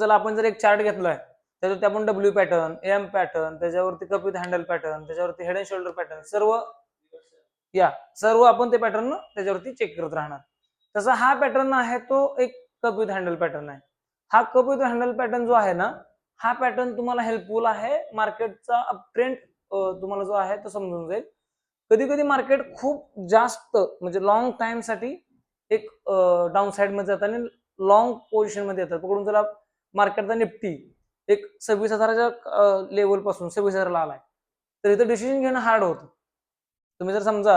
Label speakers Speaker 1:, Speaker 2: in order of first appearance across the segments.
Speaker 1: चला आपण जर एक चार्ट घेतलाय त्याच्यावरती आपण डब्ल्यू पॅटर्न, एम पॅटर्न, त्याच्यावरती कप विथ हँडल पॅटर्न, त्याच्यावरती हेड अँड शोल्डर पॅटर्न, सर्व आपण ते पॅटर्न त्याच्यावरती चेक करत राहणार. तसा हा पॅटर्न आहे तो एक कप विथ हँडल पॅटर्न आहे. हा कप विथ हँडल पॅटर्न जो आहे ना, हा पॅटर्न तुम्हाला हेल्पफुल आहे. मार्केटचा अपट्रेंड तुम्हाला जो आहे तो समजून जाईल. कधी कधी मार्केट खूप जास्त म्हणजे लॉंग टाइम साठी एक डाऊन साइड मध्ये जातं आणि लॉंग पोझिशन मध्ये येतात. पकडून चला मार्केटचा निफ्टी एक 26,000च्या लेवल पासून 26,000ला आलाय, तर इथं डिसिजन घेणं हार्ड होतं. तुम्ही जर समजा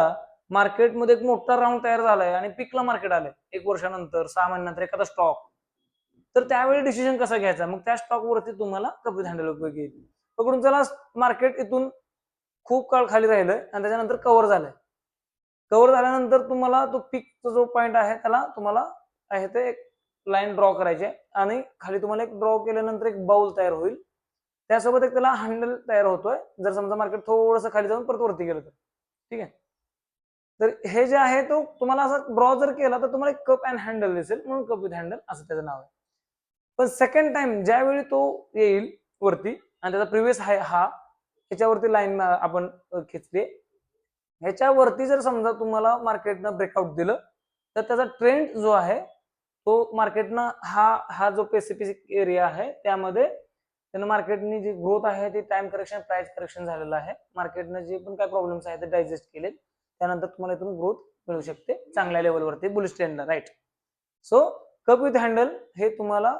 Speaker 1: मार्केटमध्ये एक मोठा राऊंड तयार झालाय आणि पिकला मार्केट आलंय 1 वर्षानंतर 6 महिन्यानंतर एखादा स्टॉक, तर त्यावेळी डिसिजन कसा घ्यायचा, मग त्या स्टॉक वरती तुम्हाला कप विथ हँडल उपयोगी येईल. पकडून चला मार्केट इथून खूप काळ खाली राहिलंय आणि त्याच्यानंतर कव्हर झालंय. कव्हर झाल्यानंतर तुम्हाला तो पिकचा जो पॉईंट आहे त्याला तुम्हाला आहे ते एक लाईन ड्रॉ करायची आहे आणि खाली तुम्हाला एक ड्रॉ केल्यानंतर एक बाउल तयार होईल. त्यासोबत एक त्याला हँडल तयार होतोय. जर समजा मार्केट थोडंसं खाली जाऊन परत वरती गेलं तर ठीक आहे. तर हे जे आहे तो तुम्हाला असं ड्रॉ जर केला तर तुम्हाला एक कप अँड हँडल दिसेल, म्हणून कप विथ हँडल असं त्याचं नाव आहे. पण सेकंड टाइम ज्यावेळी तो येईल वरती आणि त्याचा प्रिव्हियस आहे हा, ह्याच्यावरती लाईन आपण खेचली, ह्याच्यावरती जर समजा तुम्हाला मार्केटनं ब्रेकआउट दिलं तर त्याचा ट्रेंड जो आहे तो मार्केटनं हा जो स्पेसिफिक एरिया आहे त्यामध्ये त्यानं मार्केटनी जी ग्रोथ आहे ती टाइम करेक्शन, प्राइस करेक्शन झालेलं आहे. मार्केटनं जे पण काय प्रॉब्लेम्स आहेत ते डायजेस्ट केले, त्यानंतर तुम्हाला इथून ग्रोथ मिळू शकते चांगल्या लेवलवरती बुलिश ट्रेंडला, right. So cup with handle हे तुम्हाला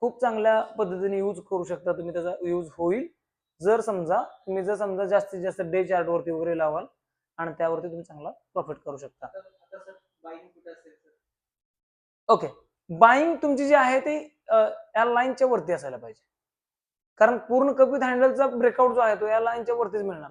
Speaker 1: खूप चांगल्या पद्धतीने यूज करू शकता तुम्ही. त्याचा यूज होईल जर समजा जास्तीत जास्त डे चार्ट वरती वगैरे लावाल आणि त्यावरती तुम्ही चांगला प्रॉफिट करू शकता. ओके, बाईंग तुमची जी आहे ती या लाईनच्या वरती असायला पाहिजे, कारण पूर्ण कप विथ हँडलचा ब्रेकआउट जो आहे तो या लाईनच्या वरतीच मिळणार.